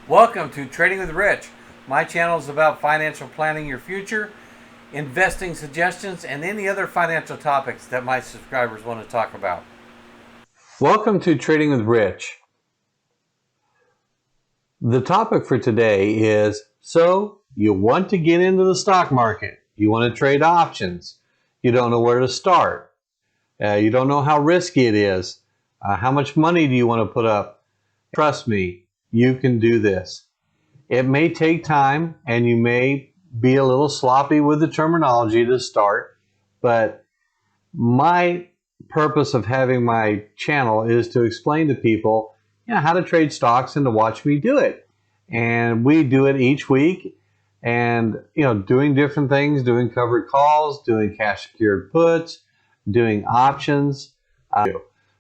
Welcome to Trading with Rich. My channel is about financial planning your future, investing suggestions, and any other financial topics that my subscribers want to talk about. Welcome to Trading with Rich. The topic for today is, so you want to get into the stock market. You want to trade options. You don't know where to start. You don't know how risky it is. How much money do you want to put up? Trust me, you can do this. It may take time and you may be a little sloppy with the terminology to start, but my purpose of having my channel is to explain to people how to trade stocks and to watch me do it. And we do it each week, and doing different things, doing covered calls, doing cash secured puts, doing options.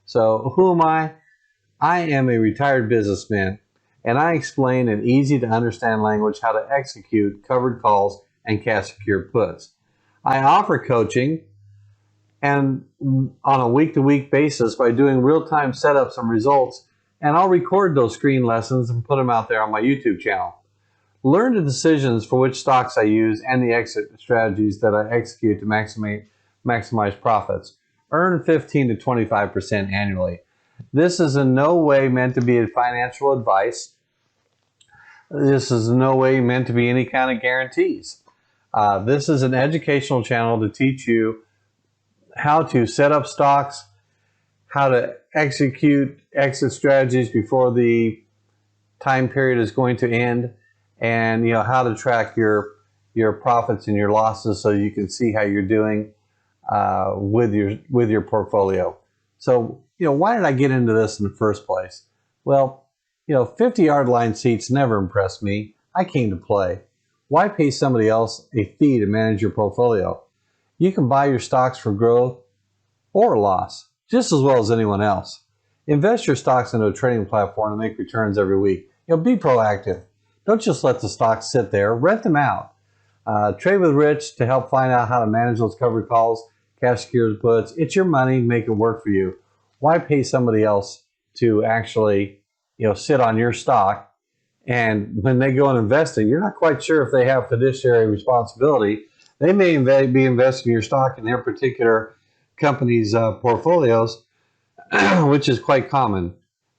So who am I? I am a retired businessman, and I explain in easy to understand language how to execute covered calls and cash secured puts. I offer coaching and on a week-to-week basis by doing real-time setups and results, and I'll record those screen lessons and put them out there on my YouTube channel. Learn the decisions for which stocks I use and the exit strategies that I execute to maximize profits. Earn 15 to 25% annually. This is in no way meant to be financial advice. This is in no way meant to be any kind of guarantees. This is an educational channel to teach you how to set up stocks, how to execute exit strategies before the time period is going to end, and how to track your profits and your losses so you can see how you're doing with your portfolio. So why did I get into this in the first place? Well, 50-yard line seats never impressed me. I came to play. Why pay somebody else a fee to manage your portfolio? You can buy your stocks for growth or loss just as well as anyone else. Invest your stocks into a trading platform to make returns every week. Be proactive. Don't just let the stocks sit there. Rent them out. Trade with Rich to help find out how to manage those covered calls, cash secured puts. It's your money. Make it work for you. Why pay somebody else to actually sit on your stock, and when they go and invest it, you're not quite sure if they have fiduciary responsibility. They may be investing your stock in their particular company's portfolios, which is quite common.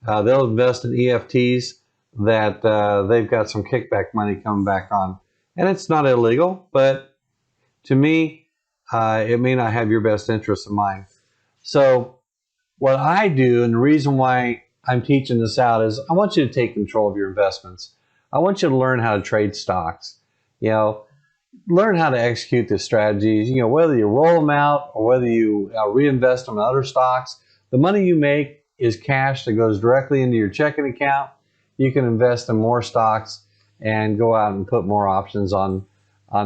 They'll invest in EFTs that they've got some kickback money coming back on. And it's not illegal, but to me, it may not have your best interest in mind. So what I do, and the reason why I'm teaching this out, is I want you to take control of your investments. I want you to learn how to trade stocks. Learn how to execute the strategies. Whether you roll them out or whether you reinvest them in other stocks, the money you make is cash that goes directly into your checking account. You can invest in more stocks and go out and put more options on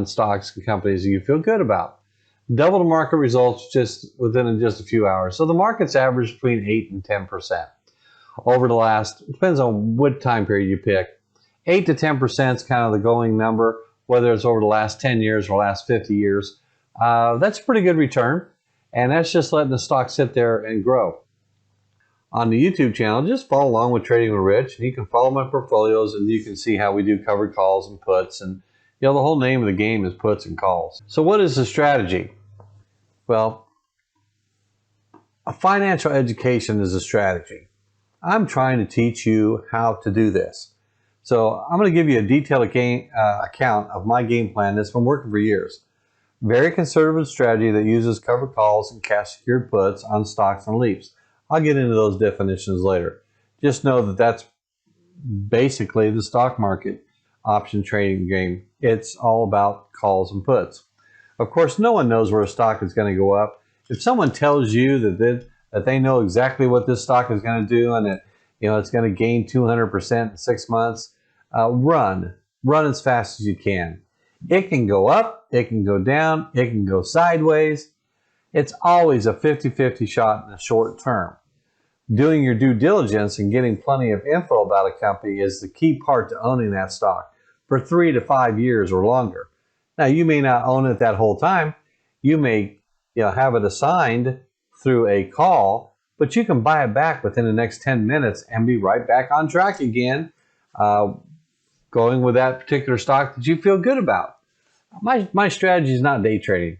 stocks and companies that you feel good about. Double the market results within just a few hours. So the market's averaged between 8 and 10% over the last, depends on what time period you pick. 8 to 10% is kind of the going number, whether it's over the last 10 years or last 50 years. That's a pretty good return, and that's just letting the stock sit there and grow. On the YouTube channel, just follow along with Trading with Rich, and you can follow my portfolios, and you can see how we do covered calls and puts, and the whole name of the game is puts and calls. So what is the strategy? Well, a financial education is a strategy. I'm trying to teach you how to do this. So I'm going to give you a detailed account of my game plan that's been working for years. Very conservative strategy that uses covered calls and cash secured puts on stocks and LEAPs. I'll get into those definitions later. Just know that that's basically the stock market option trading game. It's all about calls and puts. Of course, no one knows where a stock is going to go up. If someone tells you that they know exactly what this stock is going to do and that it's going to gain 200% in 6 months, run as fast as you can. It can go up, it can go down, it can go sideways. It's always a 50-50 shot in the short term. Doing your due diligence and getting plenty of info about a company is the key part to owning that stock for 3 to 5 years or longer. Now, you may not own it that whole time. You may have it assigned through a call, but you can buy it back within the next 10 minutes and be right back on track again going with that particular stock that you feel good about. My strategy is not day trading.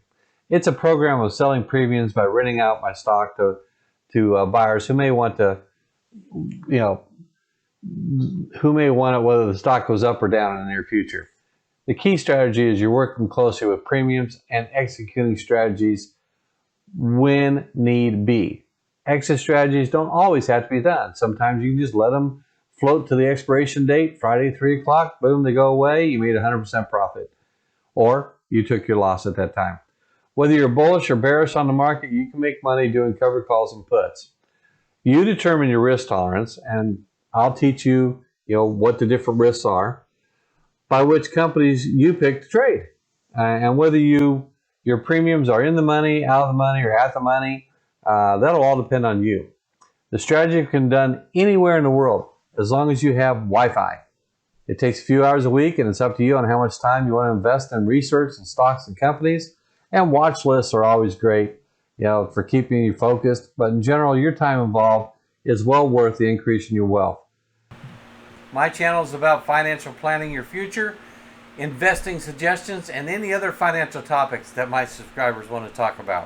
It's a program of selling premiums by renting out my stock to buyers who may want to, who may want it whether the stock goes up or down in the near future. The key strategy is you're working closely with premiums and executing strategies when need be. Exit strategies don't always have to be done. Sometimes you can just let them float to the expiration date, Friday, 3 o'clock, boom, they go away, you made 100% profit. Or you took your loss at that time. Whether you're bullish or bearish on the market, you can make money doing covered calls and puts. You determine your risk tolerance, and I'll teach you, what the different risks are by which companies you pick to trade. And whether your premiums are in the money, out of the money, or at the money, that'll all depend on you. The strategy can be done anywhere in the world as long as you have Wi-Fi. It takes a few hours a week, and it's up to you on how much time you want to invest in research and stocks and companies. And watch lists are always great, for keeping you focused. But in general, your time involved is well worth the increase in your wealth. My channel is about financial planning your future, investing suggestions, and any other financial topics that my subscribers want to talk about.